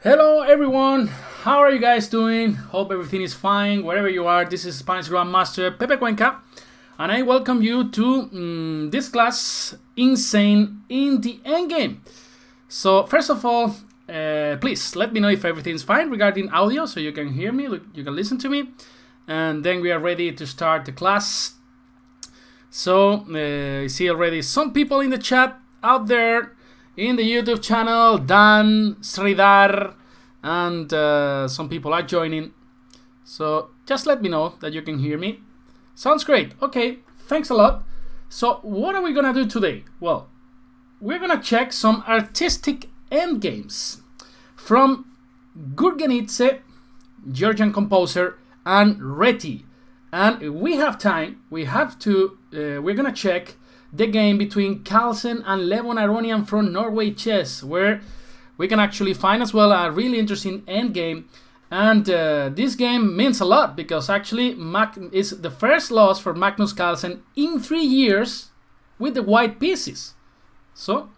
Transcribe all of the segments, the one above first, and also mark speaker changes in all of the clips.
Speaker 1: Hello everyone, how are you guys doing? Hope everything is fine wherever you are. This is Spanish Grandmaster Pepe Cuenca, and I welcome you to this class, Insane in the Endgame. So first of all, please let me know if everything is fine regarding audio, so you can hear me, you can listen to me, and then we are ready to start the class. So I see already some people in the chat out there. In the YouTube channel, Dan, Sridhar, and some people are joining. So just let me know that you can hear me. Sounds great. Okay, thanks a lot. So what are we gonna do today? Well, we're gonna check some artistic endgames from Gurgenidze, Georgian composer, and Reti. And if we have time, we're gonna check the game between Carlsen and Levon Aronian from Norway Chess, where we can actually find as well a really interesting endgame. And this game means a lot because actually it's the first loss for Magnus Carlsen in 3 years with the white pieces. So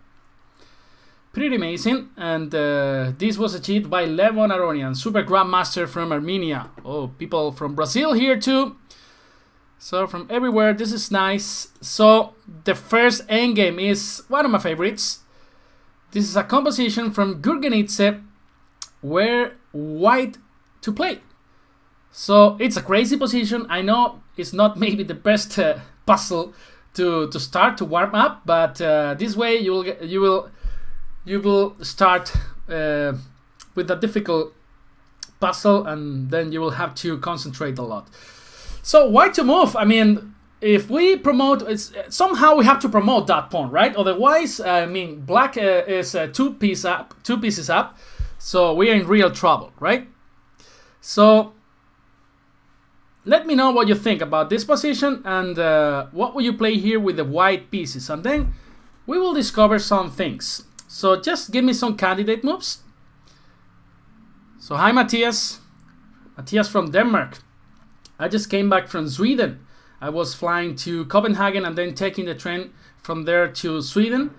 Speaker 1: pretty amazing. And this was achieved by Levon Aronian, super grandmaster from Armenia. Oh, people from Brazil here too. So from everywhere, this is nice. So the first endgame is one of my favorites. This is a composition from Gurgenidze where white to play. So it's a crazy position. I know it's not maybe the best puzzle to start to warm up, but this way you will start with a difficult puzzle, and then you will have to concentrate a lot. So white to move, I mean, if we promote, somehow we have to promote that pawn, right? Otherwise, I mean, black is two pieces up, so we are in real trouble, right? So let me know what you think about this position, and what will you play here with the white pieces, and then we will discover some things. So just give me some candidate moves. So hi Matthias from Denmark. I just came back from Sweden. I was flying to Copenhagen and then taking the train from there to Sweden.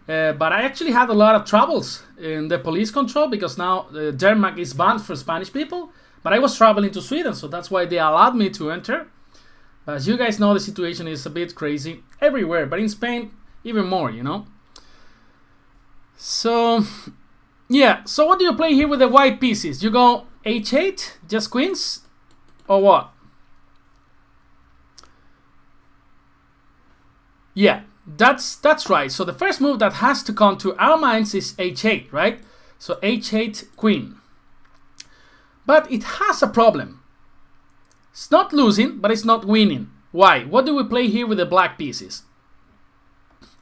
Speaker 1: But I actually had a lot of troubles in the police control because now Denmark is banned for Spanish people. But I was traveling to Sweden, so that's why they allowed me to enter. But as you guys know, the situation is a bit crazy everywhere, but in Spain, even more, you know. So, yeah. So what do you play here with the white pieces? You go h8, just queens, or what? Yeah, that's right. So the first move that has to come to our minds is h8, right? So h8 queen. But it has a problem. It's not losing, but it's not winning. Why? What do we play here with the black pieces?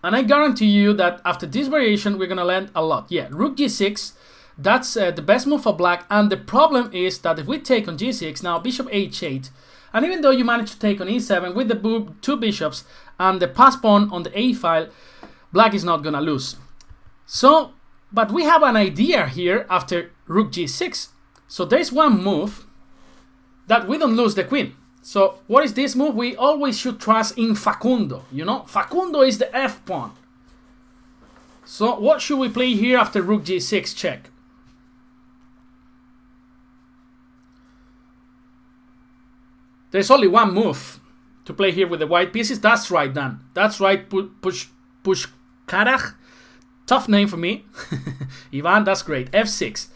Speaker 1: And I guarantee you that after this variation, we're gonna land a lot. Yeah, rook g6. That's the best move for black. And the problem is that if we take on g6, now bishop h8, and even though you manage to take on e7 with the two bishops and the pass pawn on the a file, black is not gonna lose. So, but we have an idea here after rook g6. So there's one move that we don't lose the queen. So what is this move? We always should trust in Facundo. You know, Facundo is the f pawn. So what should we play here after rook g6 check? There's only one move to play here with the white pieces. That's right, Dan. That's right, Pushkarach. Tough name for me. Ivan, that's great. f6.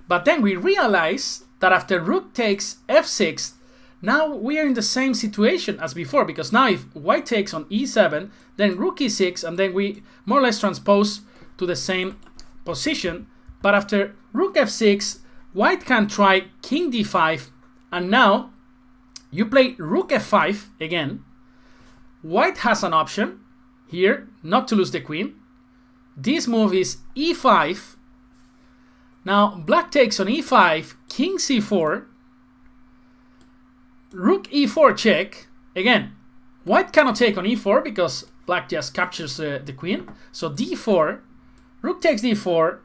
Speaker 1: But then we realize that after rook takes f6, now we are in the same situation as before. Because now if white takes on e7, then rook e6, and then we more or less transpose to the same position. But after rook f6, white can try king d5, and now you play rook f5 again. White has an option here not to lose the queen. This move is e5. Now black takes on e5, king c4, rook e4 check. Again, white cannot take on e4 because black just captures the queen. So d4, rook takes d4,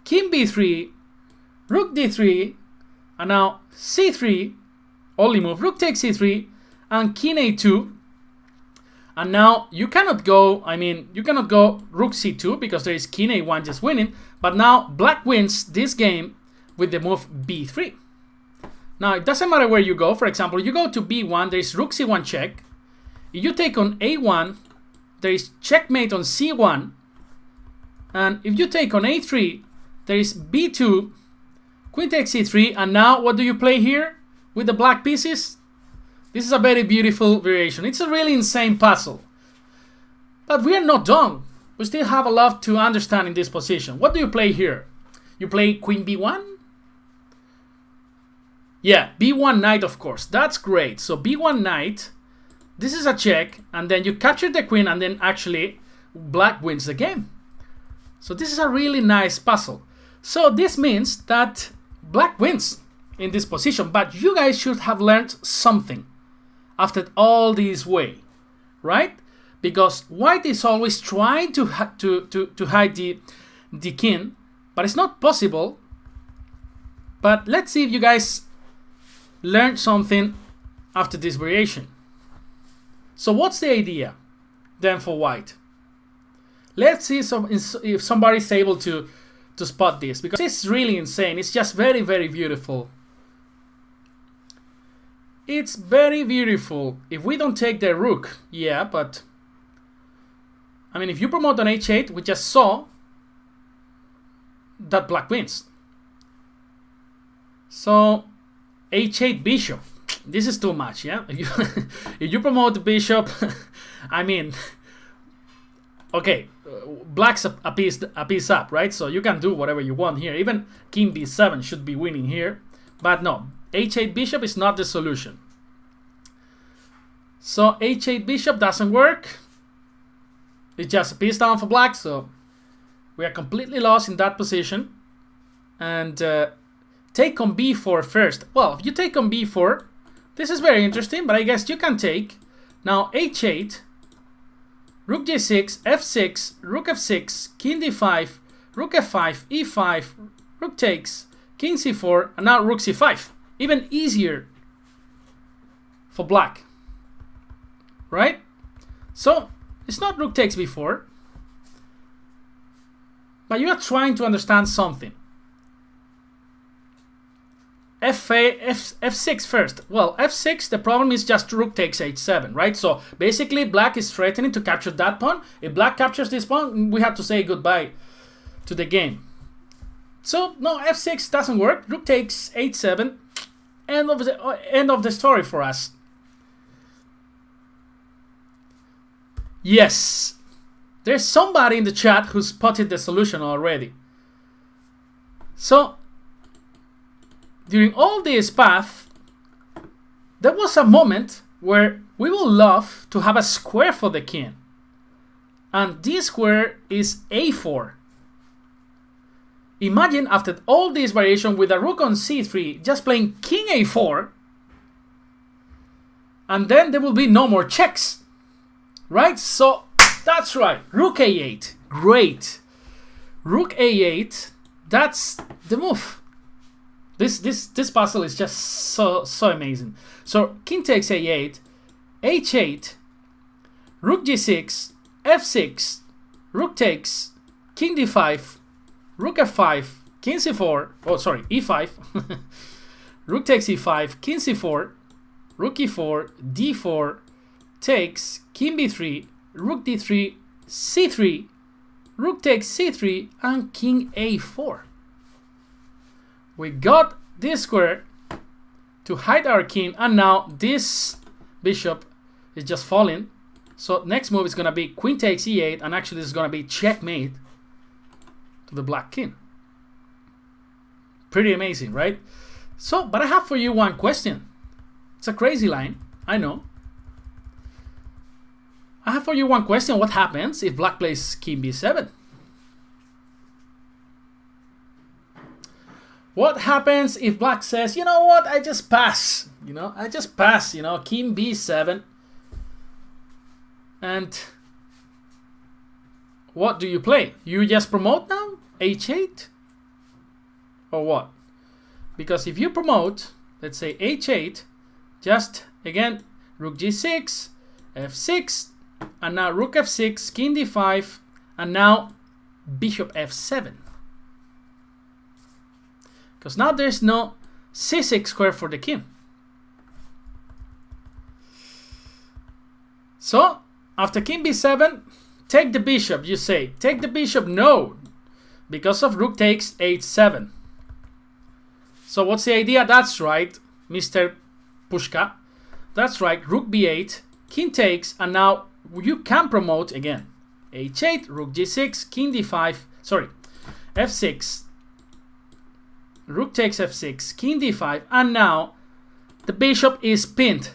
Speaker 1: king b3, rook d3, and now c3. Only move rook takes c3 and king a2, and now you cannot go, you cannot go rook c2 because there is king a1 just winning, But now black wins this game with the move b3. Now it doesn't matter where you go. For example, you go to b1, there is rook c1 check. If you take on a1, there is checkmate on c1. And if you take on a3, there is b2, queen takes c3, and now what do you play here with the black pieces? This is a very beautiful variation. It's a really insane puzzle. But we are not done. We still have a lot to understand in this position. What do you play here? You play queen b1? Yeah, b1 knight, of course. That's great. So b1 knight, this is a check, and then you capture the queen, and then actually black wins the game. So this is a really nice puzzle. So this means that black wins in this position, but you guys should have learned something after all this way, right? Because white is always trying to hide the king, but it's not possible. But let's see if you guys learned something after this variation. So what's the idea then for white? Let's see if somebody's able to spot this, because it's really insane. It's just very, very beautiful. It's very beautiful. If we don't take the rook, yeah, but I mean, if you promote on h8, we just saw that black wins. So h8 bishop. This is too much, yeah? If you promote the bishop, I mean, okay, black's a piece up, right? So you can do whatever you want here. Even king b7 should be winning here. But no, h8 bishop is not the solution. So h8 bishop doesn't work. It's just a piece down for black, so we are completely lost in that position. And take on b4 first. Well, if you take on b4, this is very interesting, but I guess you can take. Now h8, rook g6, f6, rook f6, king d5, rook f5, e5, rook takes, king c4, and now rook c5. Even easier for black, right? So it's not rook takes b4, but you are trying to understand something. f6 first. Well, f6, the problem is just rook takes h7, right? So basically black is threatening to capture that pawn. If black captures this pawn, we have to say goodbye to the game. So no, f6 doesn't work. Rook takes h7. End of the story for us. Yes, there's somebody in the chat who spotted the solution already. So during all this path, there was a moment where we would love to have a square for the king. And this square is a4. Imagine after all this variation with a rook on c3, just playing king a4, and then there will be no more checks. Right? So that's right. Rook a8. Great. Rook a8. That's the move. This puzzle is just so amazing. So king takes a8, h8, rook g6, f6, rook takes, king d5, rook f5, king c4. Oh, sorry, e5. Rook takes e5, king c4, rook e4, d4, takes, king b3, rook d3, c3, rook takes c3, and king a4. We got this square to hide our king, and now this bishop is just falling. So next move is going to be queen takes e8, and actually this is going to be checkmate to the black king. Pretty amazing, right? So, but I have for you one question. It's a crazy line, I know. I have for you one question. What happens if black plays king b7? What happens if black says, you know what, I just pass, king b7. And what do you play? You just promote now? h8? Or what? Because if you promote, let's say h8, just, again, rook g6, f6, and now rook f6, king d5, and now bishop f7. because now there's no c6 square for the king. So after king b7, take the bishop, you say. Take the bishop, no, because of rook takes h7. So what's the idea? That's right, Mr. Pushka. That's right, rook b8, king takes, and now you can promote again. h8, rook g6, king d5, sorry, f6, rook takes f6, king d5, and now the bishop is pinned.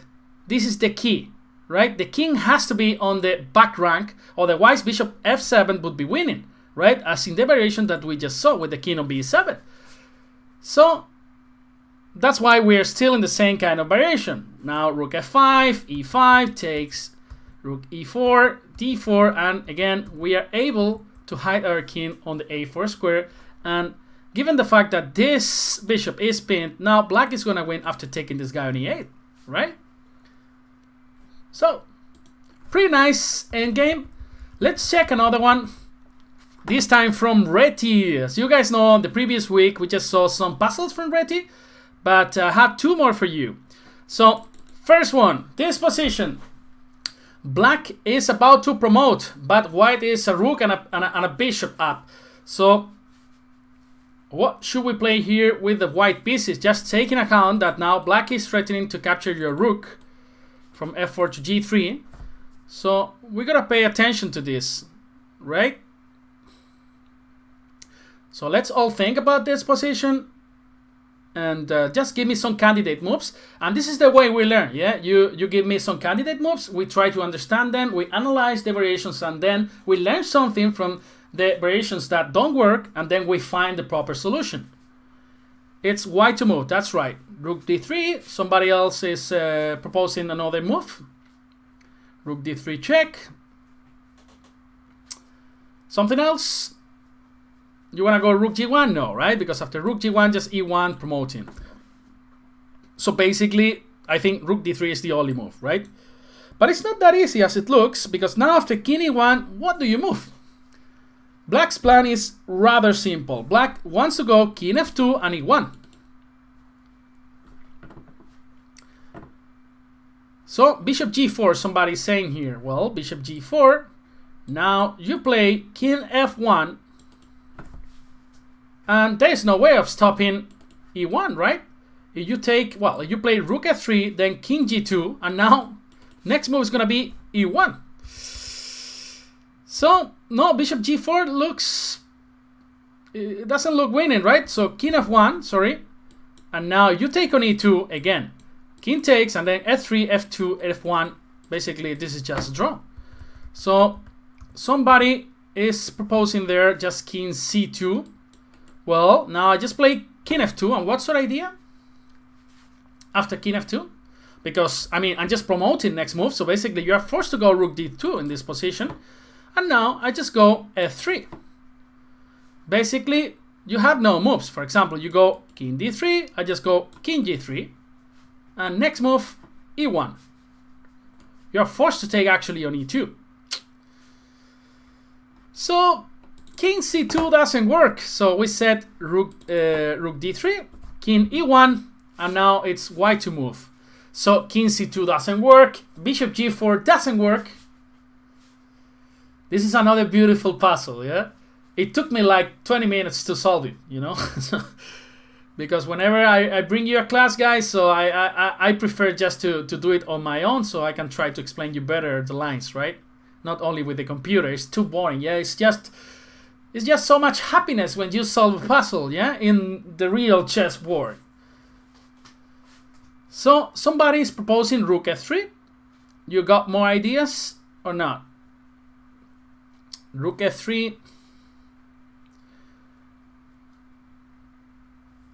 Speaker 1: This is the key, right? The king has to be on the back rank, otherwise bishop f7 would be winning, right? As in the variation that we just saw with the king on b7. So that's why we're still in the same kind of variation. Now rook f5, e5 takes, rook e4, d4, and again we are able to hide our king on the a4 square. And given the fact that this bishop is pinned, now black is gonna win after taking this guy on e8, right? So pretty nice endgame. Let's check another one. This time from Reti. As you guys know, the previous week we just saw some puzzles from Reti, but I have two more for you. So first one, this position. Black is about to promote, but white is a rook and a bishop up. So what should we play here with the white pieces? Just taking account that now black is threatening to capture your rook from f4 to g3. So we gotta pay attention to this, right? So let's all think about this position and just give me some candidate moves. And this is the way we learn, yeah? You give me some candidate moves, we try to understand them, we analyze the variations, and then we learn something from the variations that don't work, and then we find the proper solution. It's white to move, that's right. Rook d3, somebody else is proposing another move. Rook d3 check. Something else? You want to go rook g1? No, right? Because after rook g1, just e1 promoting. So basically, I think rook d3 is the only move, right? But it's not that easy as it looks, because now after king e1, what do you move? Black's plan is rather simple. Black wants to go king f2 and e1. So bishop g4, somebody's saying here. Well, bishop g4. Now you play king f1. And there's no way of stopping e1, right? If you take, well, you play rook f3, then king g2, and now next move is going to be e1. So, no, bishop g4 looks, it doesn't look winning, right? So king f1, sorry, and now you take on e2 again. King takes, and then f3, f2, f1. Basically, this is just a draw. So somebody is proposing there just king c2. Well, now I just play king f2, and what's your idea? After king f2? Because, I mean, I'm just promoting next move, so basically you are forced to go rook d2 in this position. And now I just go f3. Basically, you have no moves. For example, you go king d3, I just go king g3. And next move, e1. You're forced to take actually on e2. So king c2 doesn't work. So we set rook d3, king e1, and now it's white to move. So king c2 doesn't work, bishop g4 doesn't work. This is another beautiful puzzle, yeah? It took me like 20 minutes to solve it, you know? Because whenever I bring you a class, guys, so I prefer just to do it on my own, so I can try to explain you better the lines, right? Not only with the computer, it's too boring, yeah? It's just so much happiness when you solve a puzzle, yeah? In the real chessboard. So somebody is proposing rook f3. You got more ideas or not? Rook f3.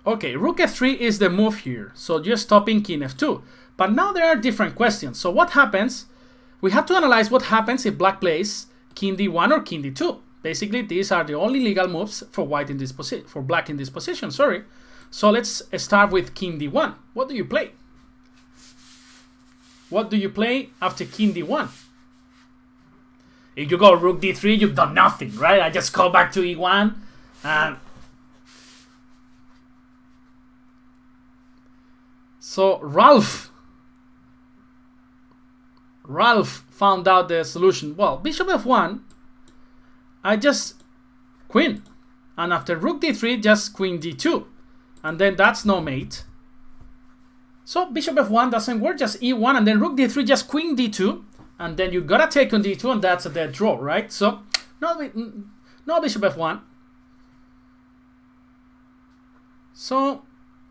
Speaker 1: Okay, rook f3 is the move here. So you're stopping king f2. But now there are different questions. So what happens? We have to analyze what happens if black plays king d1 or king d2. Basically, these are the only legal moves for white in this position, for black in this position, sorry. So let's start with king d1. What do you play? What do you play after king d1? If you go rook d3, you've done nothing, right? I just go back to e1 and So Ralph found out the solution. Well, bishop f1, I just queen. And after rook d3, just queen d2. And then that's no mate. So bishop f1 doesn't work, just e1, and then rook d3, just queen d2. And then you gotta take on d2, and that's a dead draw, right? So no bishop f1. So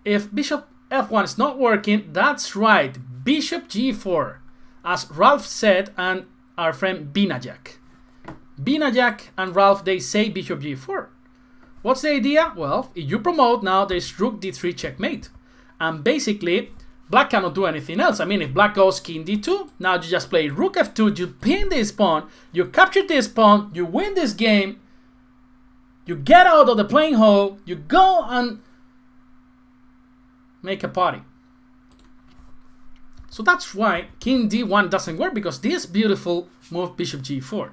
Speaker 1: if bishop f1 is not working, that's right, bishop g4, as Ralph said, and our friend Binajak. Binajak and Ralph, they say bishop g4. What's the idea? Well, if you promote, now there's rook d3 checkmate. And basically, black cannot do anything else. I mean, if black goes king d2, now you just play rook f2, you pin this pawn, you capture this pawn, you win this game, you get out of the playing hole, you go and make a party. So that's why king d1 doesn't work, because this beautiful move bishop g4.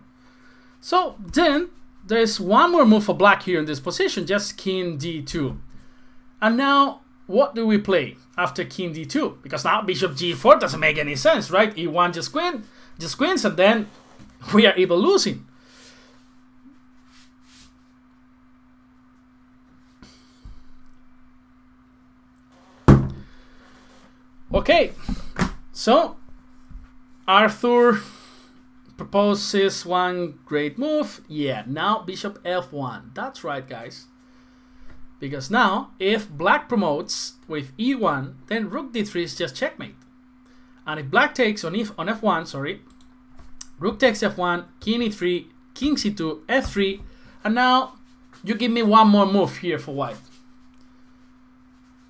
Speaker 1: So then there's one more move for black here in this position, just king d2. And now what do we play after king d2? Because now bishop g4 doesn't make any sense, right? e1 just queens, and then we are even losing. Okay, so Arthur proposes one great move. Yeah, now bishop f1. That's right, guys. Because now, if black promotes with e1, then rook d3 is just checkmate. And if black takes on f1, rook takes f1, king e3, king c2, f3, and now you give me one more move here for white.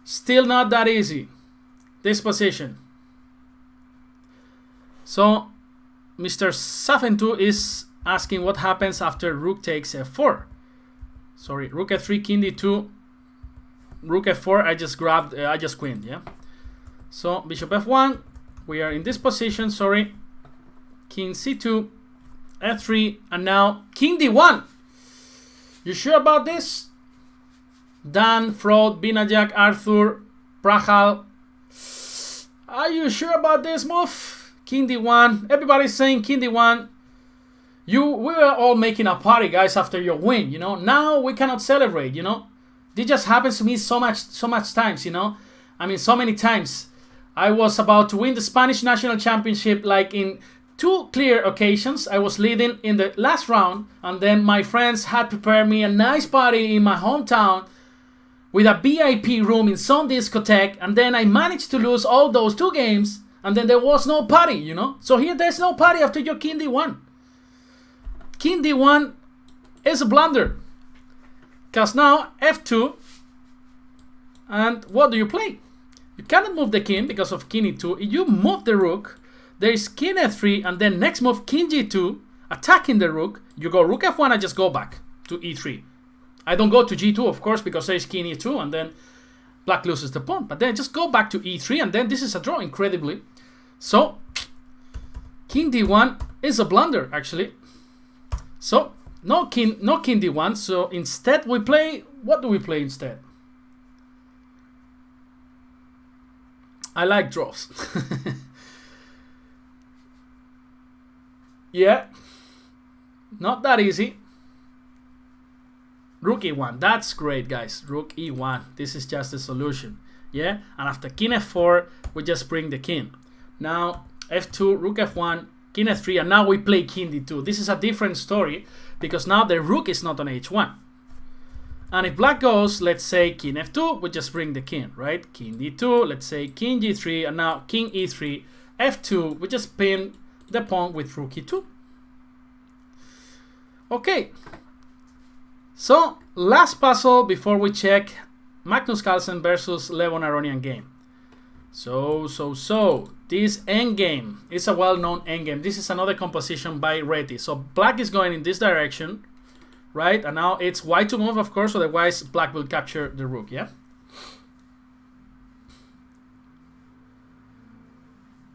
Speaker 1: Still not that easy, this position. So Mr. Safentu is asking what happens after rook takes f4. Sorry, rook f3, king d2, rook f4, I just queened, yeah? So bishop f1, we are in this position, king c2, f3, and now king d1. You sure about this? Dan, Frode, Binajak, Arthur, Prahal. Are you sure about this move? King d1, everybody's saying king d1. We were all making a party, guys, after your win, you know? Now we cannot celebrate, you know? This just happens to me so much times, you know? I mean, so many times. I was about to win the Spanish national championship, like in 2 clear occasions. I was leading in the last round, and then my friends had prepared me a nice party in my hometown with a VIP room in some discotheque, and then I managed to lose all those 2 games, and then there was no party, you know? So here there's no party after your king d1. King d1 is a blunder. Because now f2, and what do you play? You cannot move the king because of king e2. If you move the rook, there is king f3, and then next move king g2, attacking the rook. You go rook f1, I just go back to e3. I don't go to g2, of course, because there is king e2, and then black loses the pawn. But then just go back to e3, and then this is a draw, incredibly. So king d1 is a blunder, actually. So no king d1. So instead we play, what do we play instead? I like draws. Yeah, not that easy. Rook e1, that's great, guys. Rook e1, this is just the solution. Yeah, and after king f4, we just bring the king. Now f2, rook f1, king f3, and now we play king d2. This is a different story, because now the rook is not on h1. And if black goes, let's say king f2, we just bring the king, right? King d2, let's say king g3, and now king e3, f2, we just pin the pawn with rook e2. Okay, so last puzzle before we check Magnus Carlsen versus Levon Aronian game. So this endgame is a well-known endgame. This is another composition by Reti. So black is going in this direction, right? And now it's white to move, of course, otherwise black will capture the rook, yeah?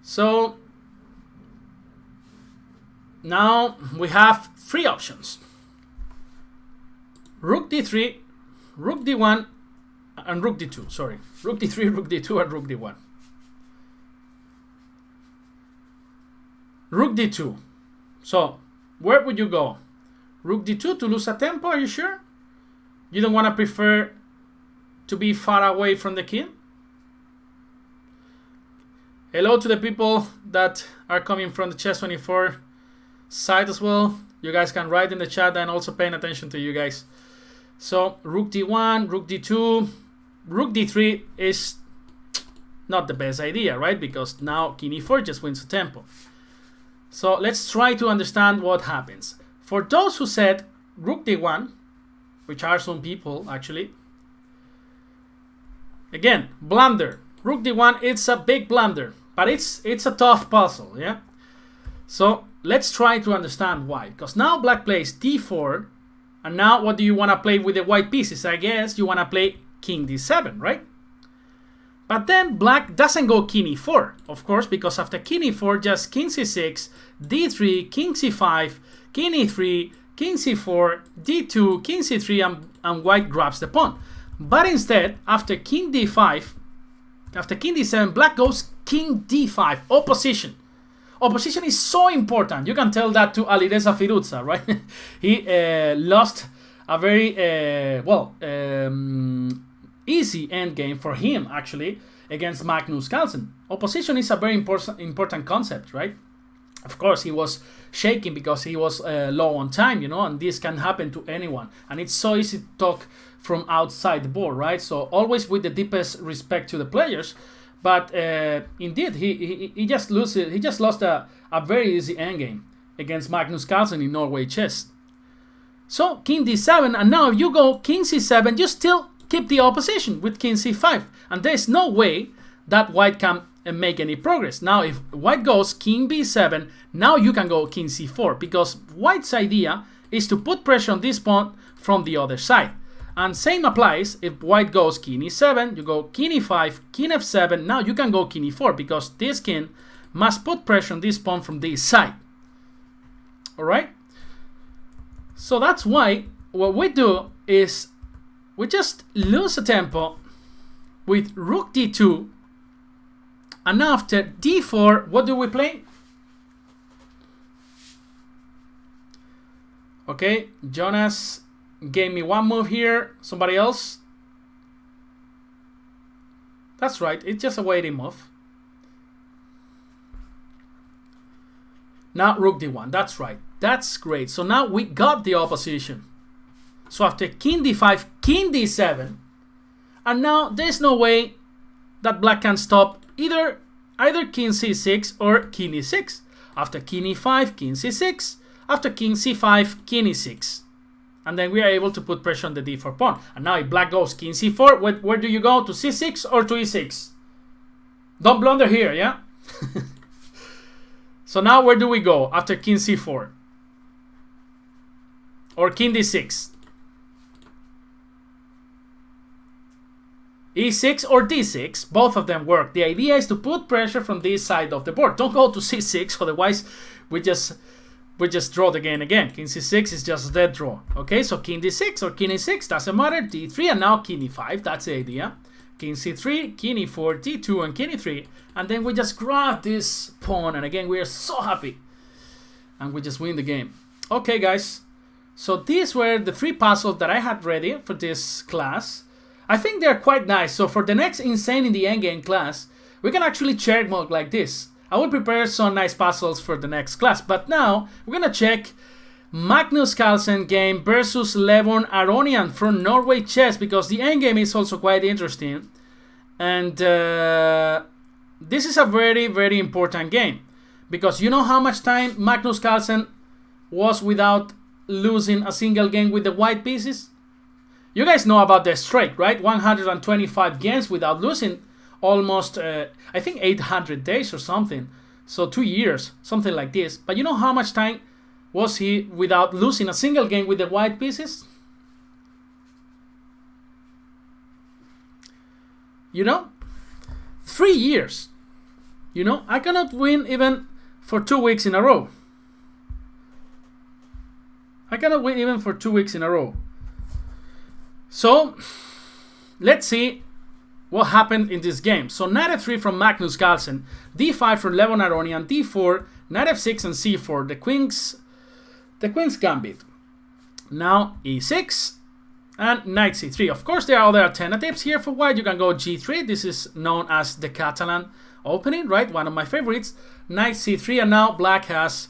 Speaker 1: So now we have 3 options. Rook d3, rook d1, and rook d2, sorry. Rook d3, rook d2, and rook d1. Rook d2. So, where would you go? Rook d2 to lose a tempo, are you sure? You don't want to prefer to be far away from the king? Hello to the people that are coming from the Chess24 site as well. You guys can write in the chat and also paying attention to you guys. So, Rook d1, Rook d2, Rook d3 is not the best idea, right? Because now King e4 just wins the tempo. So let's try to understand what happens. For those who said Rook d1, which are some people actually, again, blunder. Rook d1, it's a big blunder, but it's a tough puzzle, yeah? So let's try to understand why. Because now black plays d4, and now what do you want to play with the white pieces? I guess you want to play King d7, right? But then black doesn't go King e4, of course, because after King e4, just King c6, d3, King c5, King e3, King c4, d2, King c3, and white grabs the pawn. But instead, after King d5, after King d7, black goes King d5, opposition. Opposition is so important. You can tell that to Alireza Firuza, right? He lost a very, easy endgame for him, actually, against Magnus Carlsen. Opposition is a very important concept, right? Of course, he was shaking because he was low on time, you know, and this can happen to anyone. And it's so easy to talk from outside the board, right? So always with the deepest respect to the players. But indeed, he just lost a very easy endgame against Magnus Carlsen in Norway Chess. So King d7, and now if you go King c7, you still keep the opposition with King c5, and there's no way that white can make any progress. Now if white goes King b7, now you can go King c4, because white's idea is to put pressure on this pawn from the other side. And same applies if white goes King e7, you go King e5, King f7, now you can go King e4, because this king must put pressure on this pawn from this side. Alright? So that's why what we do is we just lose a tempo with Rook d2, and after d4, what do we play? Okay, Jonas gave me one move here. Somebody else? That's right, it's just a waiting move. Now Rook d1, that's right. That's great. So now we got the opposition. So after King d5, King d7, and now there's no way that black can stop either King c6 or King e6. After King e5, King c6. After King c5, King e6. And then we are able to put pressure on the d4 pawn. And now if black goes King c4, where do you go? To c6 or to e6? Don't blunder here, yeah? So now where do we go after King c4? Or King d6? e6 or d6, both of them work. The idea is to put pressure from this side of the board. Don't go to c6, otherwise we just draw the game again. King c6 is just a dead draw. Okay, so King d6 or King e6, doesn't matter. d3 and now King e5, that's the idea. King c3, King e4, d2 and King e3, and then we just grab this pawn, and again we are so happy, and we just win the game. Okay guys, so these were the 3 puzzles that I had ready for this class. I think they're quite nice. So for the next Insane in the Endgame class, we can actually check mode like this. I will prepare some nice puzzles for the next class. But now, we're gonna check Magnus Carlsen game versus Levon Aronian from Norway Chess, because the endgame is also quite interesting. And this is a very, very important game. Because you know how much time Magnus Carlsen was without losing a single game with the white pieces? You guys know about the streak, right? 125 games without losing, almost, I think 800 days or something. So 2 years, something like this. But you know how much time was he without losing a single game with the white pieces? You know? 3 years. You know, I cannot win even for 2 weeks in a row. I cannot win even for 2 weeks in a row. So, let's see what happened in this game. So, knight f3 from Magnus Carlsen, d5 from Levon Aronian, d4, knight f6 and c4, the queen's gambit. Now e6 and knight c3. Of course, there are other alternatives here for white. You can go g3. This is known as the Catalan opening, right? One of my favorites. Knight c3, and now black has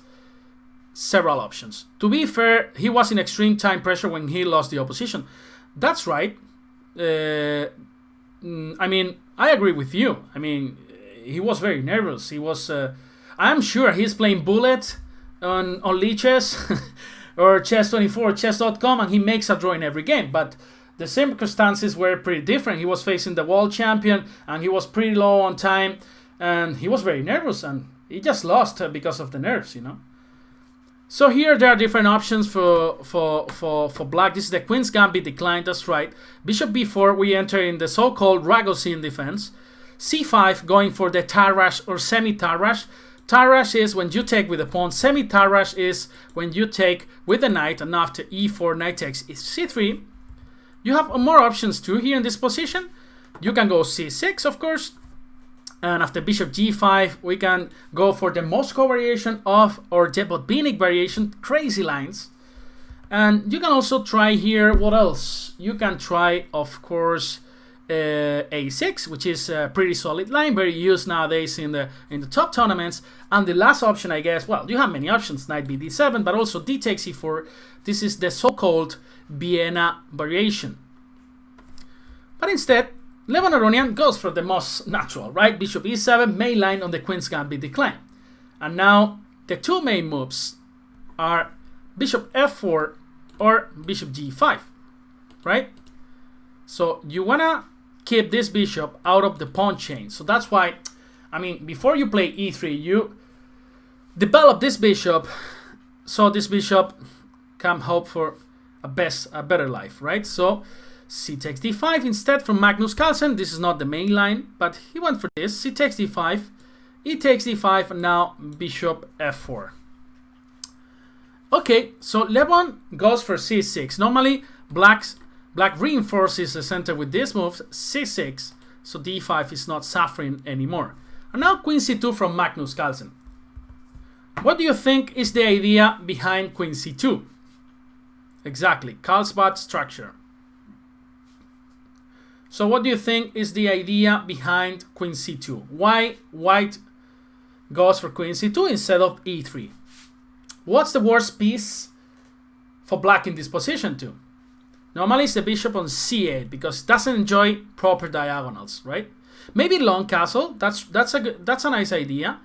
Speaker 1: several options. To be fair, he was in extreme time pressure when he lost the opposition. That's right. I mean, I agree with you. I mean, he was very nervous. He was. I'm sure he's playing Bullet on Chess or Chess24, Chess.com, and he makes a draw in every game. But the circumstances were pretty different. He was facing the world champion, and he was pretty low on time, and he was very nervous, and he just lost because of the nerves, you know. So here there are different options for black. This is the queen's gambit declined, that's right. Bishop b4, we enter in the so-called Ragozin defense. c5, going for the Tarrasch or semi-Tarrasch. Tarrasch is when you take with the pawn. Semi-Tarrasch is when you take with the knight, and after e4, knight takes c3. You have more options too here in this position. You can go c6, of course. And after bishop g5, we can go for the Moscow variation of, or the Botvinnik variation, crazy lines. And you can also try here, what else? You can try, of course, a6, which is a pretty solid line, very used nowadays in the top tournaments. And the last option, I guess, well, you have many options, knight b d7, but also d takes e4. This is the so-called Vienna variation. But instead, Levon Aronian goes for the most natural, right? Bishop e7, main line on the queen's gambit decline. And now the two main moves are bishop f4 or bishop g5, right? So you wanna keep this bishop out of the pawn chain. So that's why, I mean, before you play e3, you develop this bishop so this bishop can hope for a better life, right? So c takes d5 instead from Magnus Carlsen. This is not the main line, but he went for this. C takes d5, e takes d5, and now bishop f4. Okay, so Levon goes for c6. Normally, black reinforces the center with this move, c6, so d5 is not suffering anymore. And now queen c2 from Magnus Carlsen. What do you think is the idea behind queen c2? Exactly, Carlsbad structure. So what do you think is the idea behind queen c2? Why white goes for queen c2 instead of e3? What's the worst piece for black in this position too? Normally it's the bishop on c8 because it doesn't enjoy proper diagonals, right? Maybe long castle, that's a nice idea.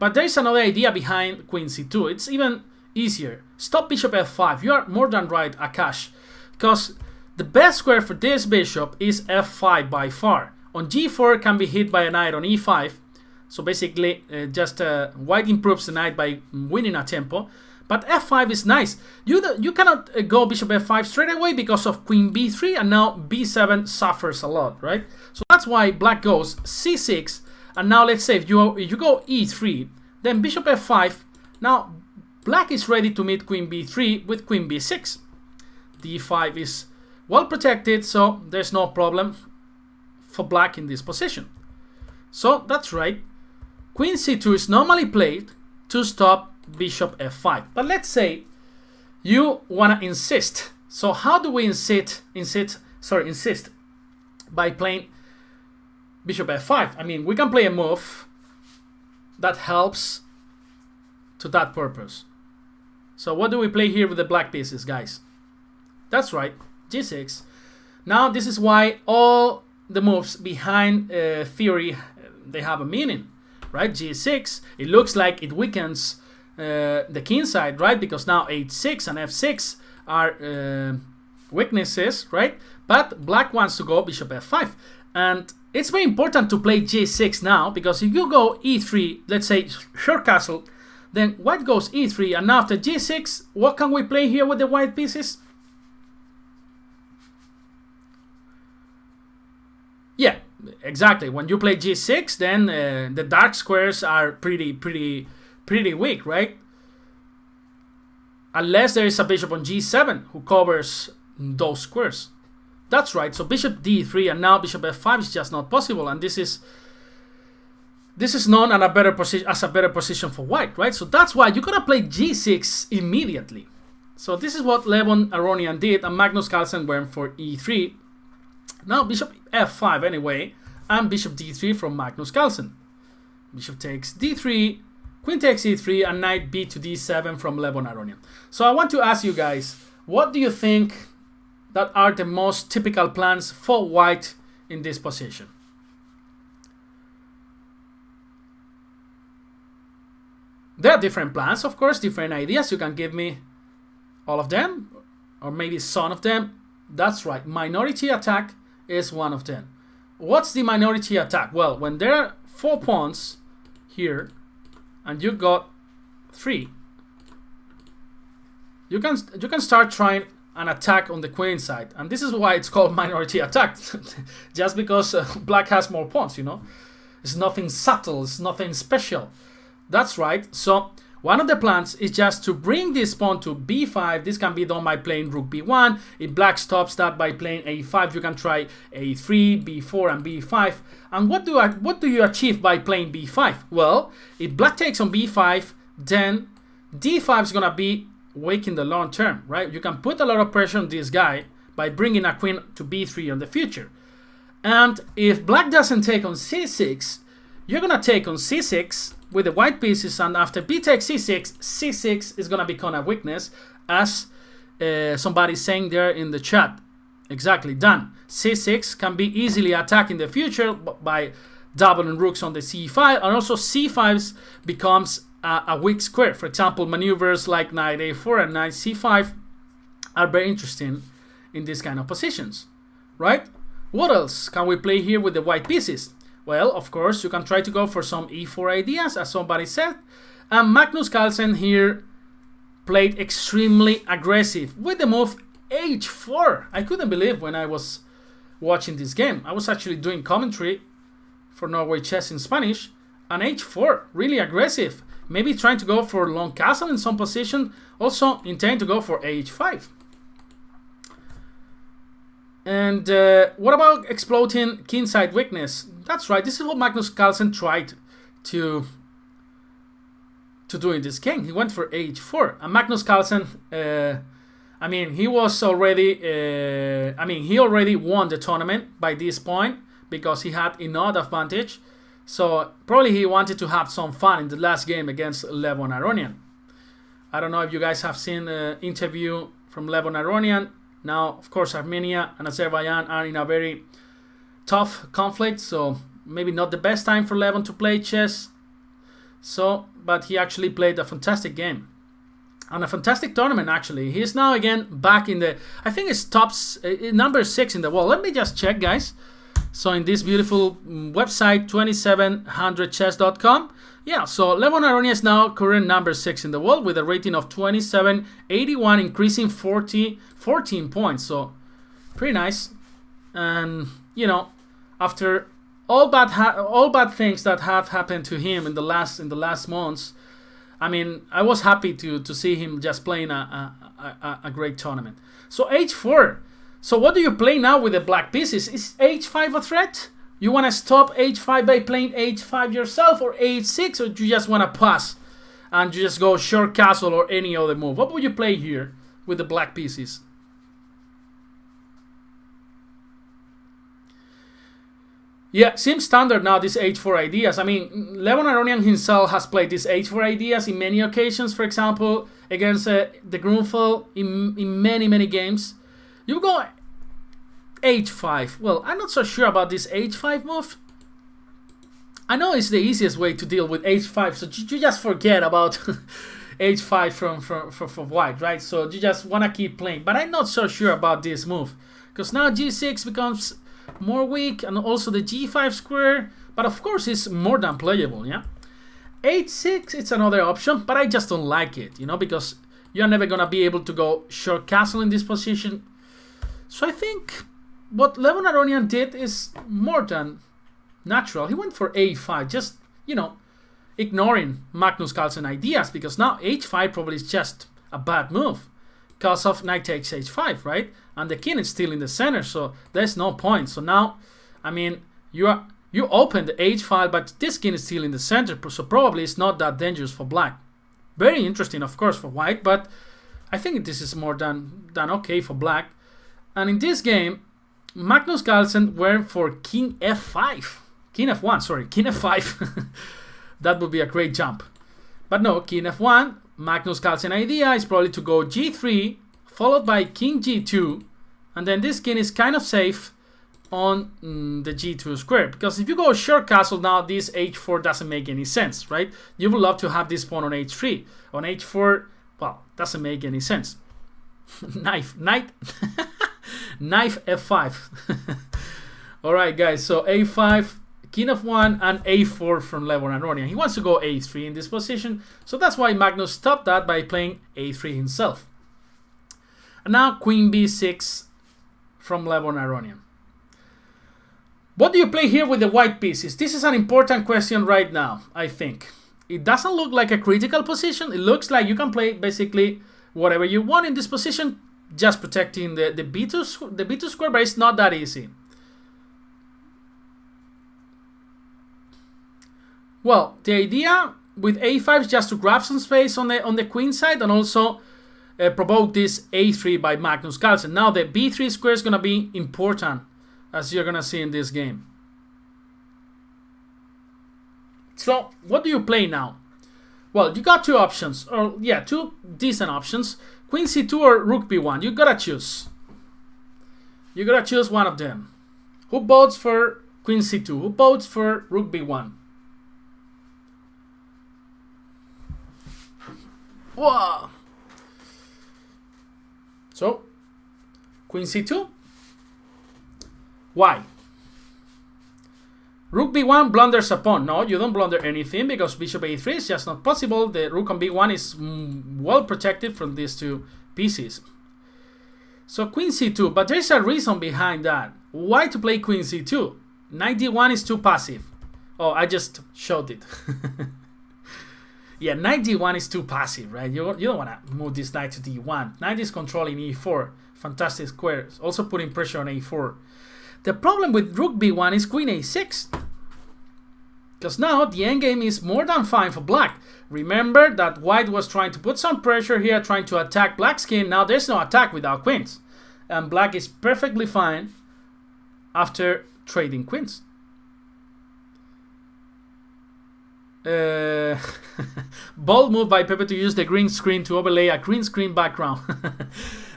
Speaker 1: But there is another idea behind queen c2. It's even easier. Stop bishop f5. You are more than right, Akash. Because the best square for this bishop is f5 by far. On g4 can be hit by a knight on e5. So basically, white improves the knight by winning a tempo. But f5 is nice. You cannot go bishop f5 straight away because of queen b3, and now b7 suffers a lot, right? So that's why black goes c6, and now let's say if you go e3, then bishop f5. Now black is ready to meet queen b3 with queen b6. d5 is well protected, so there's no problem for black in this position. So that's right. Queen c2 is normally played to stop bishop f5. But let's say you wanna insist. So how do we insist by playing bishop f5? I mean, we can play a move that helps to that purpose. So what do we play here with the black pieces, guys? That's right, g6. Now this is why all the moves behind theory, they have a meaning, right? g6, it looks like it weakens the king side, right? Because now h6 and f6 are weaknesses, right? But black wants to go bishop f5. And it's very important to play g6 now, because if you go e3, let's say short castle, then white goes e3, and after g6, what can we play here with the white pieces? Yeah, exactly. When you play g6, then the dark squares are pretty weak, right? Unless there is a bishop on g7 who covers those squares. That's right. So bishop d3 and now bishop f5 is just not possible, and this is this is known as a better position for white, right? So that's why you gotta play g6 immediately. So this is what Levon Aronian did, and Magnus Carlsen went for e3. Now bishop f5 anyway, and bishop d3 from Magnus Carlsen. Bishop takes d3, queen takes e3, and knight b to d7 from Levon Aronian. So I want to ask you guys, what do you think that are the most typical plans for white in this position? There are different plans, of course, different ideas. You can give me all of them, or maybe some of them. That's right, minority attack is one of them. What's the minority attack? Well, when there are 4 pawns here, and you got 3, you can start trying an attack on the queen side, and this is why it's called minority attack. Just because black has more pawns, you know. It's nothing subtle, it's nothing special. That's right. So one of the plans is just to bring this pawn to b5. This can be done by playing rook b1. If black stops that by playing a5, you can try a3, b4, and b5. And what do you achieve by playing b5? Well, if black takes on b5, then d5 is gonna be weak in the long term, right? You can put a lot of pressure on this guy by bringing a queen to b3 in the future. And if black doesn't take on c6, you're gonna take on c6 with the white pieces, and after b takes c6, c6 is gonna become a weakness, as somebody's saying there in the chat. Exactly, done. c6 can be easily attacked in the future by doubling rooks on the c5, and also c5 becomes a weak square. For example, maneuvers like knight a4 and knight c5 are very interesting in these kind of positions, right? What else can we play here with the white pieces? Well, of course, you can try to go for some e4 ideas, as somebody said. And Magnus Carlsen here played extremely aggressive with the move h4. I couldn't believe when I was watching this game. I was actually doing commentary for Norway Chess in Spanish. And h4, really aggressive. Maybe trying to go for long castle in some position. Also intending to go for h5. And what about exploiting kingside weakness? That's right, this is what Magnus Carlsen tried to do in this game. He went for h4. And Magnus Carlsen, I mean, he was already, he already won the tournament by this point because he had enough advantage. So probably he wanted to have some fun in the last game against Levon Aronian. I don't know if you guys have seen the interview from Levon Aronian. Now, of course, Armenia and Azerbaijan are in a very tough conflict, so maybe not the best time for Levon to play chess. So, but he actually played a fantastic game and a fantastic tournament. Actually, he's now again back in the, I think it's number 6 in the world. Let me just check, guys. So in this beautiful website, 2700chess.com. Yeah, so Levon Aronian is now current number 6 in the world with a rating of 2781, increasing 14 points. So pretty nice. And you know, after all bad things that have happened to him in the last months, I mean, I was happy to see him just playing a great tournament. So h4. So what do you play now with the black pieces? Is h5 a threat? You want to stop h5 by playing h5 yourself, or h6, or do you just want to pass and you just go short castle or any other move? What would you play here with the black pieces? Yeah, seems standard now, these h4 ideas. I mean, Levon Aronian himself has played these h4 ideas in many occasions. For example, against the Grunfeld in many games. You go h5. Well, I'm not so sure about this h5 move. I know it's the easiest way to deal with h5, so you just forget about h5 from white, right? So you just want to keep playing. But I'm not so sure about this move, because now g6 becomes more weak, and also the g5 square. But of course, it's more than playable, yeah? h6, it's another option, but I just don't like it, you know, because you're never going to be able to go short castle in this position. So I think what Levon Aronian did is more than natural. He went for a5, just, you know, ignoring Magnus Carlsen ideas, because now h5 probably is just a bad move because of knight takes h5, right? And the king is still in the center, so there's no point. So now, I mean, you You open the H file, but this king is still in the center, so probably it's not that dangerous for black. Very interesting, of course, for white, but I think this is more than okay for black. And in this game, Magnus Carlsen went for king f5. King f1, sorry, king f5. That would be a great jump. But no, king f1. Magnus Carlsen idea is probably to go g3, followed by king g2, and then this king is kind of safe on the g2 square, because if you go short castle now, this h4 doesn't make any sense, right? You would love to have this pawn on h3. On h4, well, doesn't make any sense. Knife f5. All right, guys, so a5, king f1, and a4 from Levon Aronian. He wants to go a3 in this position, so that's why Magnus stopped that by playing a3 himself. And now queen b6 from Levon Aronian. What do you play here with the white pieces? This is an important question right now, I think. It doesn't look like a critical position. It looks like you can play basically whatever you want in this position, just protecting the b2 square, but it's not that easy. Well, the idea with a5 is just to grab some space on the queen side and also provoke this a3 by Magnus Carlsen. Now the b3 square is going to be important, as you're going to see in this game. So, what do you play now? Well, you got two options, or yeah, two decent options. Queen c2 or rook b1. You gotta choose. You gotta choose one of them. Who votes for queen c2? Who votes for rook b1? Whoa! So, queen c2. Why? Rook b1 blunders a pawn. No, you don't blunder anything because bishop a3 is just not possible. The rook on b1 is well protected from these two pieces. So queen c2, but there's a reason behind that. Why to play queen c2? Knight d1 is too passive. Oh, I just showed it. Yeah, knight d1 is too passive, right? You don't want to move this knight to d1. Knight is controlling e4. Fantastic squares. Also putting pressure on a4. The problem with rook b1 is queen a6. Because now the endgame is more than fine for black. Remember that white was trying to put some pressure here, trying to attack black's king. Now there's no attack without queens. And black is perfectly fine after trading queens. Bold move by Pepe to use the green screen to overlay a green screen background.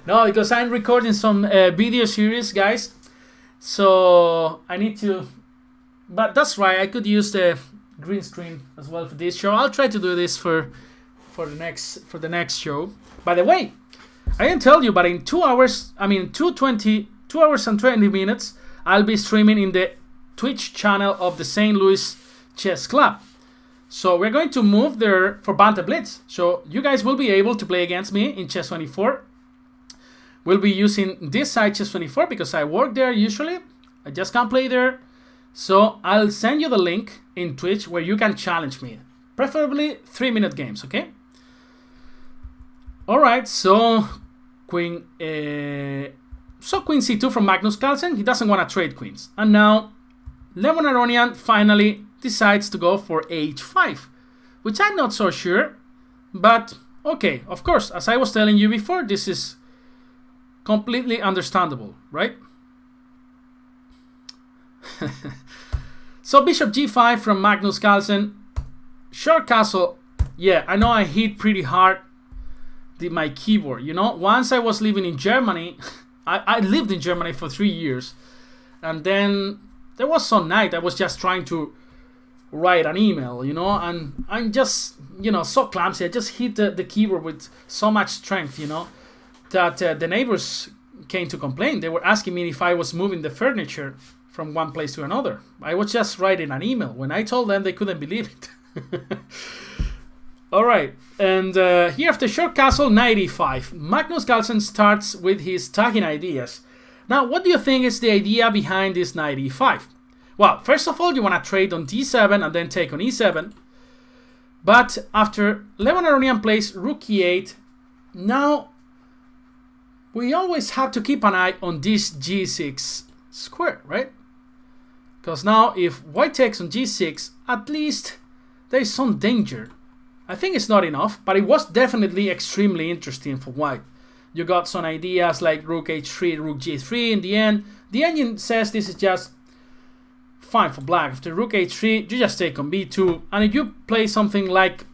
Speaker 1: No, because I'm recording some video series, guys. So I need to, but that's right, I could use the green screen as well for this show. I'll try to do this for the next show. By the way, I didn't tell you, but in 2 hours, I mean 2 hours and 20 minutes, I'll be streaming in the Twitch channel of the St. Louis Chess Club. So we're going to move there for Banter Blitz. So you guys will be able to play against me in Chess 24. We'll be using this site, Chess 24, because I work there usually. I just can't play there. So I'll send you the link in Twitch where you can challenge me. Preferably 3-minute games, okay? Alright, so queen c2 from Magnus Carlsen. He doesn't want to trade queens. And now Levon Aronian finally decides to go for h5, which I'm not so sure. But okay, of course, as I was telling you before, this is completely understandable, right? So bishop g5 from Magnus Carlsen. Short castle. Yeah, I know I hit pretty hard my keyboard. You know, once I was living in Germany, I lived in Germany for 3 years. And then there was some night I was just trying to write an email, you know, and I'm just, you know, so clumsy. I just hit the keyboard with so much strength, you know, that the neighbors came to complain. They were asking me if I was moving the furniture from one place to another. I was just writing an email. When I told them, they couldn't believe it. All right, and here after short castle, knight e5. Magnus Carlsen starts with his tagging ideas. Now, what do you think is the idea behind this knight e5? Well, first of all, you want to trade on d7 and then take on e7. But after Levon Aronian plays rook e8, now we always have to keep an eye on this g6 square, right? Because now if white takes on g6, at least there is some danger. I think it's not enough, but it was definitely extremely interesting for white. You got some ideas like rook h3, rook g3 in the end. The engine says this is just fine for black. After rook h3, you just take on b2. And if you play something like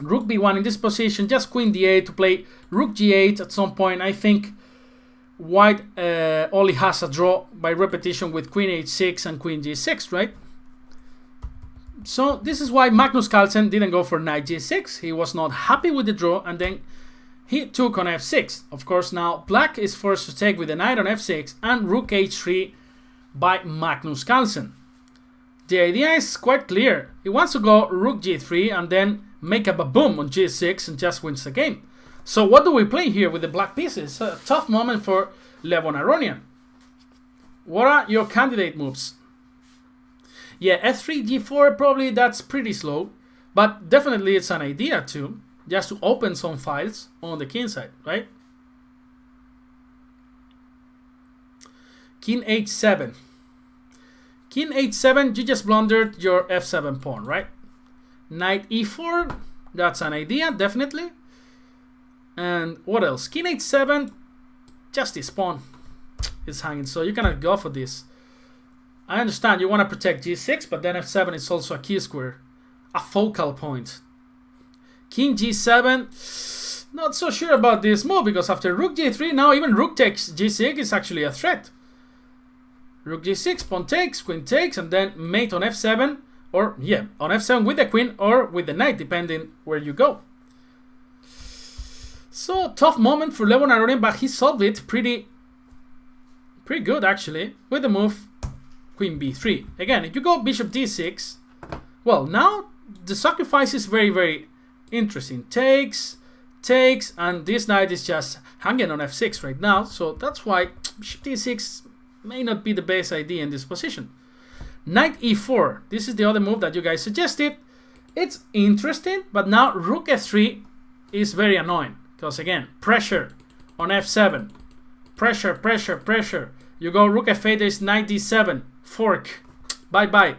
Speaker 1: rook b1 in this position, just queen d8 to play rook g8 at some point, I think white only has a draw by repetition with queen h6 and queen g6, right? So this is why Magnus Carlsen didn't go for knight g6. He was not happy with the draw, and then he took on f6. Of course, now black is forced to take with the knight on f6 and rook h3 by Magnus Carlsen. The idea is quite clear. He wants to go rook g3 and then make a boom on g6 and just wins the game. So what do we play here with the black pieces? A tough moment for Levon Aronian. What are your candidate moves? Yeah, f3, g4, probably that's pretty slow. But definitely it's an idea too. Just to open some files on the king side, right? King h7. King h7, you just blundered your f7 pawn, right? Knight e4, that's an idea, definitely. And what else? King h7, just this pawn is hanging, so you cannot go for this. I understand you want to protect g6, but then f7 is also a key square, a focal point. King g7, not so sure about this move, because after rook g3, now even rook takes g6 is actually a threat. Rook g6, pawn takes, queen takes, and then mate on f7, or yeah, on f7 with the queen or with the knight, depending where you go. So tough moment for Levon Aronian, but he solved it pretty good actually with the move queen b3. Again, if you go bishop d6, well, now the sacrifice is very interesting. Takes, and this knight is just hanging on f6 right now, so that's why bishop d6 may not be the best idea in this position. Knight e4, this is the other move that you guys suggested. It's interesting, but now rook f3 is very annoying, because again, pressure on f7, pressure. You go rook f8, there's knight d7, fork, bye,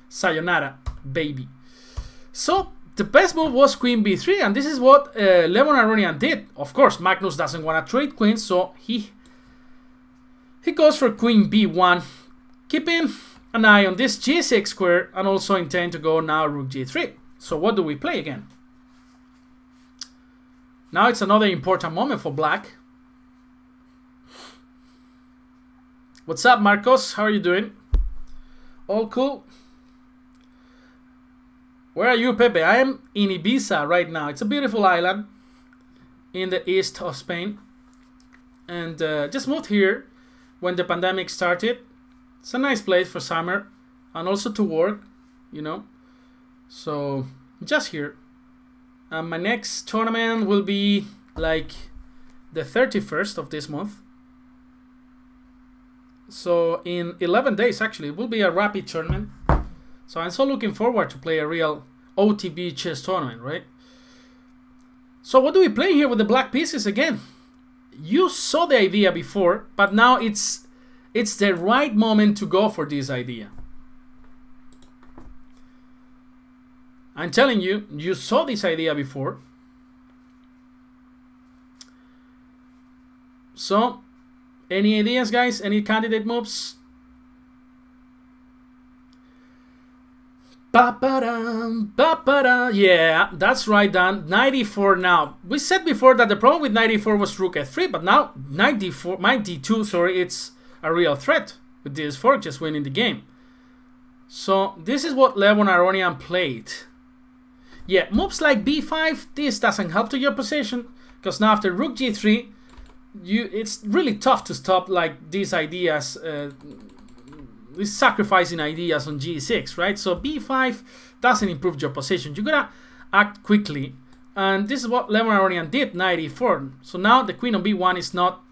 Speaker 1: sayonara, baby. So the best move was queen b3, and this is what Levon Aronian did. Of course, Magnus doesn't want to trade queens, so he goes for queen b1, keeping an eye on this g6 square, and also intend to go now rook g3. So what do we play again? Now it's another important moment for black. What's up, Marcos? How are you doing? All cool? Where are you, Pepe? I am in Ibiza right now. It's a beautiful island in the east of Spain. And just moved here when the pandemic started. It's a nice place for summer and also to work, you know. So, just here. My next tournament will be like the 31st of this month. So, in 11 days, actually, it will be a rapid tournament. So, I'm so looking forward to play a real OTB chess tournament, right? So, what do we play here with the black pieces again? You saw the idea before, but now it's the right moment to go for this idea. I'm telling you, you saw this idea before. So, any ideas, guys? Any candidate moves? Yeah, that's right, Dan. Knight e4 now. We said before that the problem with knight e4 was rook f3, but now knight d2, sorry, it's a real threat with this fork just winning the game. So this is what Levon Aronian played. Yeah, moves like b5, this doesn't help to your position, because now after rook g3, it's really tough to stop like these ideas, this sacrificing ideas on g6, right? So b5 doesn't improve your position. You gotta act quickly, and this is what Levon Aronian did, knight e4. So now the queen on b1 is not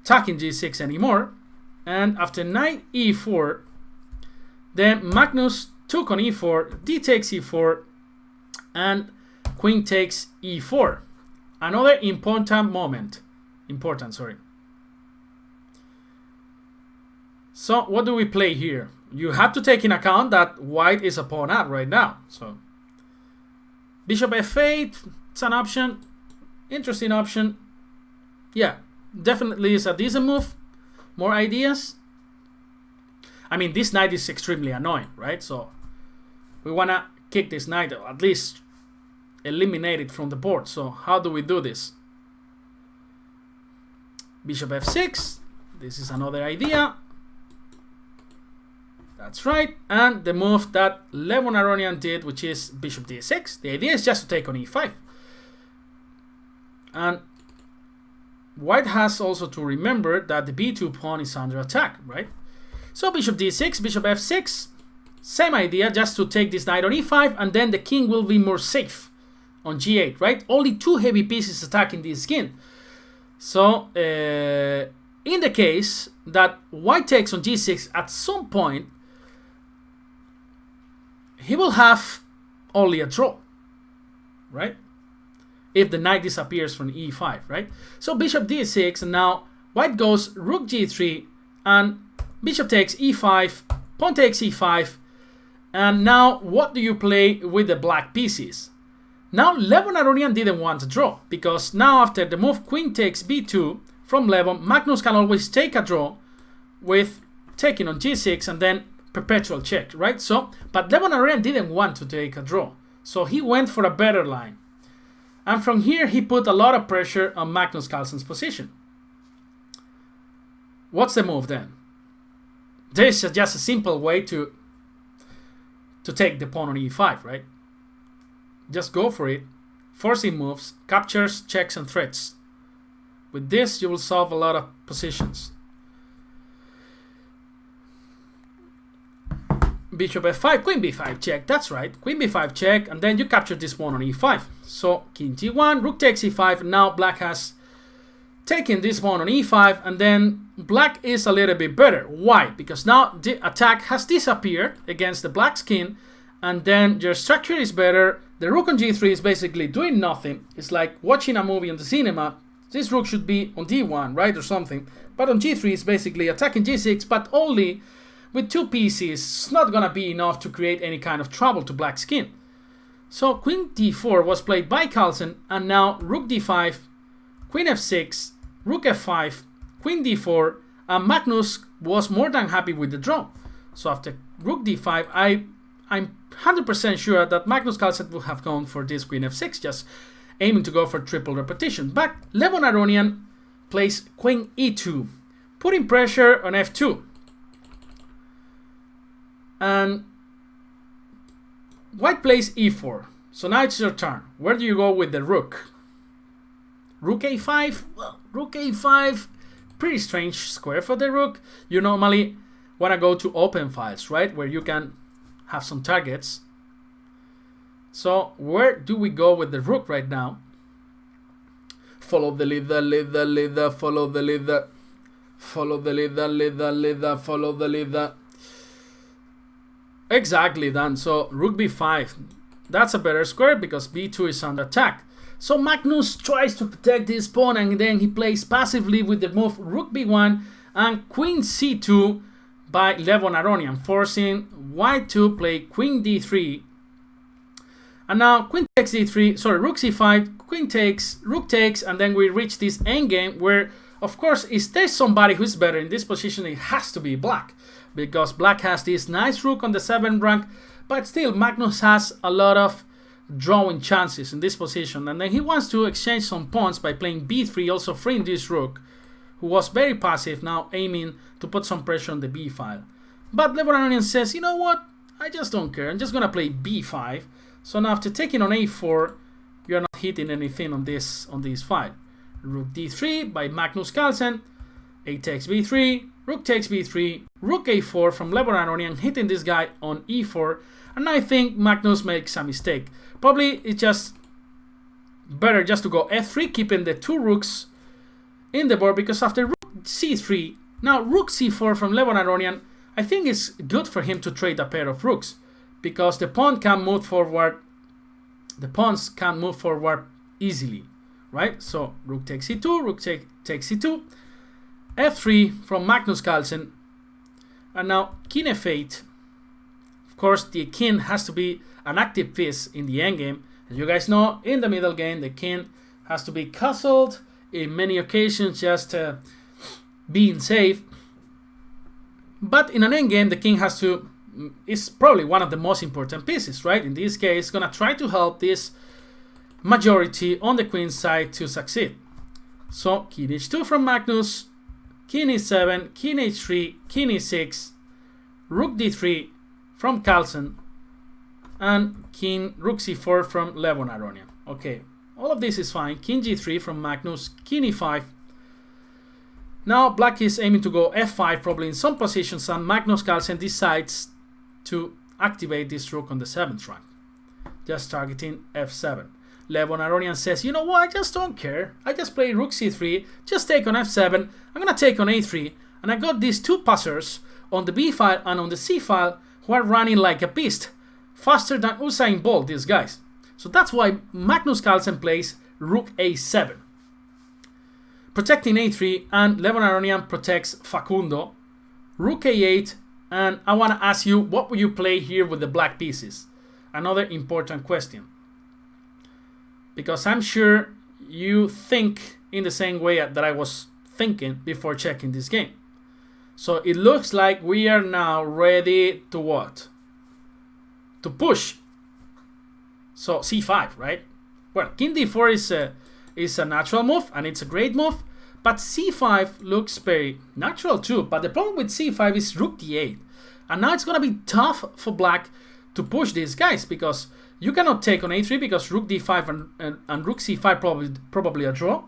Speaker 1: attacking g6 anymore, and after knight e4, then Magnus took on e4, d takes e4, and queen takes e4. Another important moment. Sorry. So what do we play here? you have to take in account that white is a pawn up right now. So bishop f8, it's an option, interesting option. Yeah, definitely is a decent move. More ideas. I mean, this knight is extremely annoying, right? So we want to kick this knight, or at least eliminate it from the board. So how do we do this? Bishop f6. This is another idea. That's right. And the move that Levon Aronian did, which is bishop d6. The idea is just to take on e5. And white has also to remember that the b2 pawn is under attack, right? So bishop d6, bishop f6. Same idea, just to take this knight on e5, and then the king will be more safe on g8, right? Only two heavy pieces attacking this king. So in the case that white takes on g6, at some point he will have only a draw, right? If the knight disappears from e5, right? So bishop d6, and now white goes rook g3, and bishop takes e5, pawn takes e5, and now what do you play with the black pieces? Now Levon Aronian didn't want to draw, because now after the move queen takes b2 from Levon, Magnus can always take a draw with taking on g6 and then perpetual check, right? So, but Levon Aronian didn't want to take a draw, so he went for a better line. And from here he put a lot of pressure on Magnus Carlsen's position. What's the move then? There's just a simple way to take the pawn on e5, right? Just go for it. Forcing moves, captures, checks, and threats. With this, you will solve a lot of positions. Bishop f5, queen b5 check. That's right, queen b5 check, and then you capture this pawn on e5. So king g1, rook takes e5. Now black has taken this pawn on e5, and then black is a little bit better. Why? Because now the attack has disappeared against the black's king, and then your structure is better. The rook on g3 is basically doing nothing. It's like watching a movie on the cinema. This rook should be on d1, right, or something. But on g3 is basically attacking g6, but only with two pieces. It's not gonna be enough to create any kind of trouble to black's king. So queen d4 was played by Carlsen, and now rook d5, queen f6, rook f5, queen d4, and Magnus was more than happy with the draw. So after rook d5, I'm 100% sure that Magnus Carlsen would have gone for this queen f6, just aiming to go for triple repetition. But Levon Aronian plays queen e2, putting pressure on f2. And white plays e4. So now it's your turn. Where do you go with the rook? Rook a5? Well, rook a5, pretty strange square for the rook. You normally want to go to open files, right? Where you can have some targets. So where do we go with the rook right now? Follow the leader, follow the leader, follow the leader, follow the leader. Exactly done. So rook b5. That's a better square because b2 is under attack. So Magnus tries to protect this pawn, and then he plays passively with the move rook b1 and queen c2 by Levon Aronian, forcing white to play queen d3. And now queen takes d3, sorry, rook c5, queen takes, rook takes, and then we reach this endgame where, of course, if there's somebody who's better in this position, it has to be black, because black has this nice rook on the 7th rank, but still Magnus has a lot of drawing chances in this position, and then he wants to exchange some pawns by playing b3, also freeing this rook, who was very passive, now aiming to put some pressure on the b file. But Levon Aronian says, you know what, I just don't care, I'm just gonna play b5. So now after taking on a4, you're not hitting anything on this file. Rook d3 by Magnus Carlsen, a takes b3, rook takes b3, rook a4 from Levon Aronian, hitting this guy on e4, and I think Magnus makes a mistake. Probably it's just better just to go f3, keeping the two rooks in the board, because after rook c3, now rook c4 from Levon Aronian, I think it's good for him to trade a pair of rooks, because the pawn can move forward, the pawns can move forward easily, right? So rook takes c2, rook takes c2, f3 from Magnus Carlsen, And now king f8. Of course, the king has to be an active piece in the endgame. As you guys know, in the middle game, the king has to be castled in many occasions, just being safe. But in an endgame, the king is probably one of the most important pieces, right? In this case, gonna try to help this majority on the queen side to succeed. So king h2 from Magnus, king e7, king h3, king e6, rook d3 from Carlsen, and king rook c4 from Levon Aronian. Okay, all of this is fine. King g3 from Magnus, king e5. Now black is aiming to go f5 probably in some positions, and Magnus Carlsen decides to activate this rook on the 7th rank, just targeting f7. Levon Aronian says, you know what, I just don't care. I just play rook c3, just take on f7, I'm gonna take on a3, and I got these two passers on the b file and on the c file who are running like a beast, faster than Usain Bolt, these guys. So that's why Magnus Carlsen plays rook a7, protecting a3, and Levon Aronian protects Facundo, rook a8, and I want to ask you, what will you play here with the black pieces? Another important question, because I'm sure you think in the same way that I was thinking before checking this game. So it looks like we are now ready to what? To push. So c5, right? Well, king d4 is a natural move, and it's a great move, but c5 looks very natural too. But the problem with c5 is rook d8, and now it's gonna be tough for black to push these guys, because you cannot take on a3 because rook d5 and rook c5 probably a draw,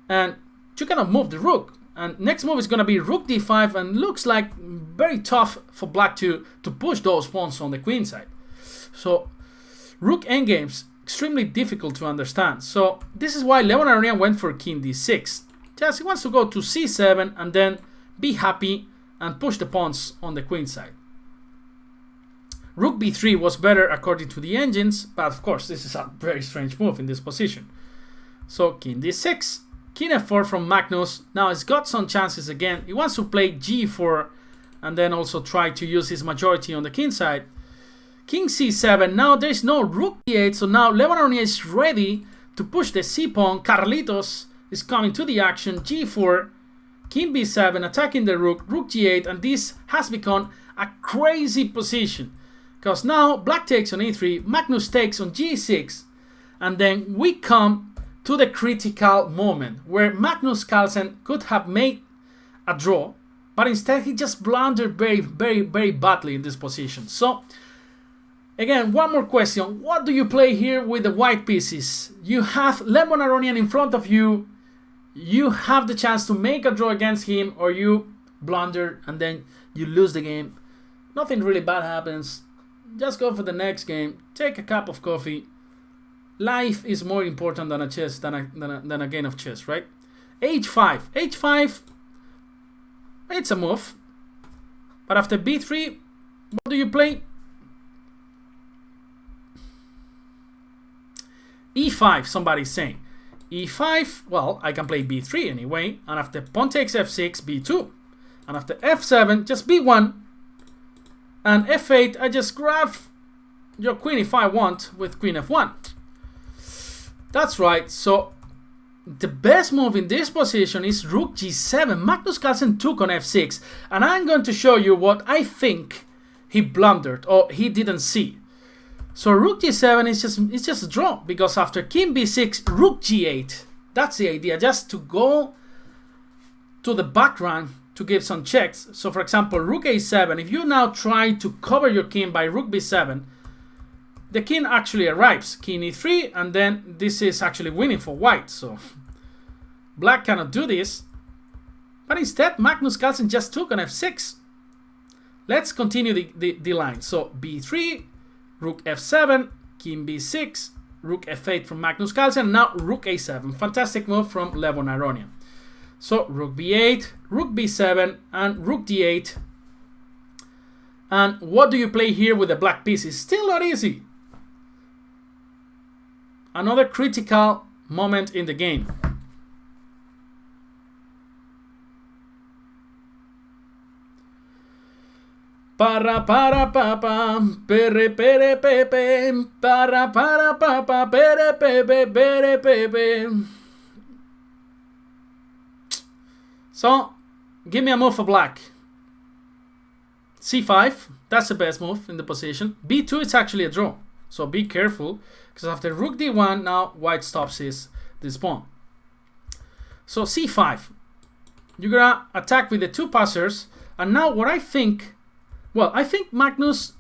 Speaker 1: and you cannot move the rook. And next move is gonna be rook d5, and looks like very tough for black to push those pawns on the queen side. So rook endgames extremely difficult to understand. So this is why Levon Aronian went for king d6. Just he wants to go to c7 and then be happy and push the pawns on the queen side. Rook b3 was better according to the engines, but of course this is a very strange move in this position. So king d6, king f4 from Magnus. Now he's got some chances again. He wants to play g4 and then also try to use his majority on the king side. King c7, now there's no rook d8, so now Levon Aronian is ready to push the c-pawn. Carlitos is coming to the action, g4, king b7, attacking the rook, rook g8, and this has become a crazy position, because now black takes on e3, Magnus takes on g6, and then we come to the critical moment where Magnus Carlsen could have made a draw, but instead he just blundered very, very, very badly in this position. So again, one more question. What do you play here with the white pieces? You have Levon Aronian in front of you. You have the chance to make a draw against him, or you blunder and then you lose the game. Nothing really bad happens. Just go for the next game. Take a cup of coffee. Life is more important than a game of chess, right? h5. h5, it's a move. But after b3, what do you play? e5, somebody's saying. e5, well, I can play b3 anyway. And after pawn takes f6, b2. And after f7, just b1. And f8, I just grab your queen if I want with queen f1. That's right. So the best move in this position is rook g7. Magnus Carlsen took on f6. And I'm going to show you what I think he blundered or he didn't see. So rook g7 is just a draw, because after king b6, rook g8. That's the idea, just to go to the background to give some checks. So for example, rook a7, if you now try to cover your king by rook b7, the king actually arrives. King e3, and then this is actually winning for white. So black cannot do this. But instead, Magnus Carlsen just took on f6. Let's continue the line. So b3, rook f7, king b6, rook f8 from Magnus Carlsen, now rook a7. Fantastic move from Levon Aronian. So rook b8, rook b7, and rook d8. And what do you play here with the black pieces? Still not easy. Another critical moment in the game. Para papa, pere pepe, para papa, pere pepe. So, give me a move for black. C5, that's the best move in the position. B2 is actually a draw, so be careful, because after rook d1, now white stops this pawn. So C5, you're gonna attack with the two passers, and now what I think, well, I think Magnus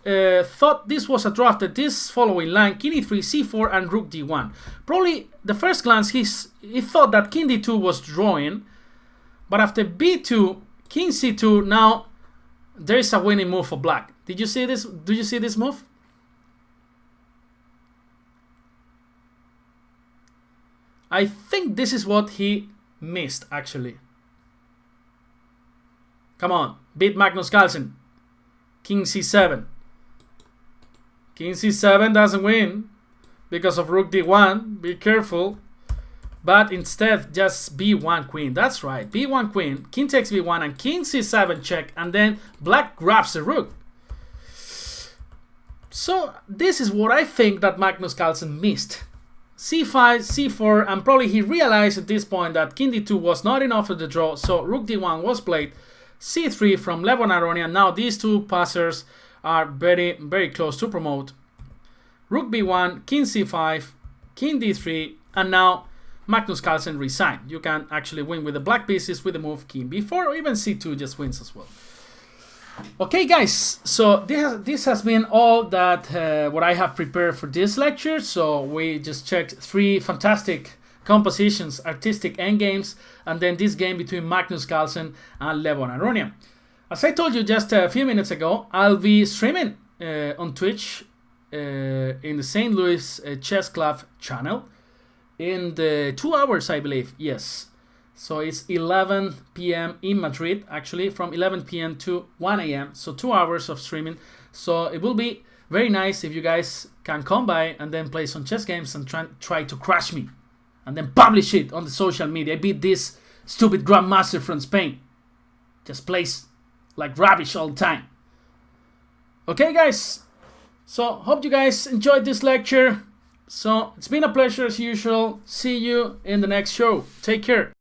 Speaker 1: thought this was a draw after this following line, king e3, c4, and rook d1. Probably the first glance he thought that king d2 was drawing, but after b2, king c2, now there is a winning move for black. Did you see this? Do you see this move? I think this is what he missed, actually. Come on, beat Magnus Carlsen. King c7. King c7 doesn't win because of rook d1. Be careful. But instead, just b1 queen. That's right, b1 queen. King takes b1 and king c7 check. And then black grabs the rook. So this is what I think that Magnus Carlsen missed. c5, c4, and probably he realized at this point that king d2 was not enough for the draw. So rook d1 was played. c3 from Levon Aronian. Now these two passers are very, very close to promote. Rook b1, king c5, king d3, and now Magnus Carlsen resigned. You can actually win with the black pieces with the move king b4, or even c2 just wins as well. Okay, guys, so this has been all that what I have prepared for this lecture. So we just checked 3 fantastic compositions, artistic endgames, and then this game between Magnus Carlsen and Levon Aronian. As I told you just a few minutes ago, I'll be streaming on Twitch in the St. Louis Chess Club channel in the 2 hours, I believe. Yes. So it's 11 p.m. in Madrid, actually, from 11 p.m. to 1 a.m. So 2 hours of streaming. So it will be very nice if you guys can come by and then play some chess games and try to crush me. And then publish it on the social media. I beat this stupid Grandmaster from Spain. Just plays like rubbish all the time. Okay, guys. So hope you guys enjoyed this lecture. So it's been a pleasure as usual. See you in the next show. Take care.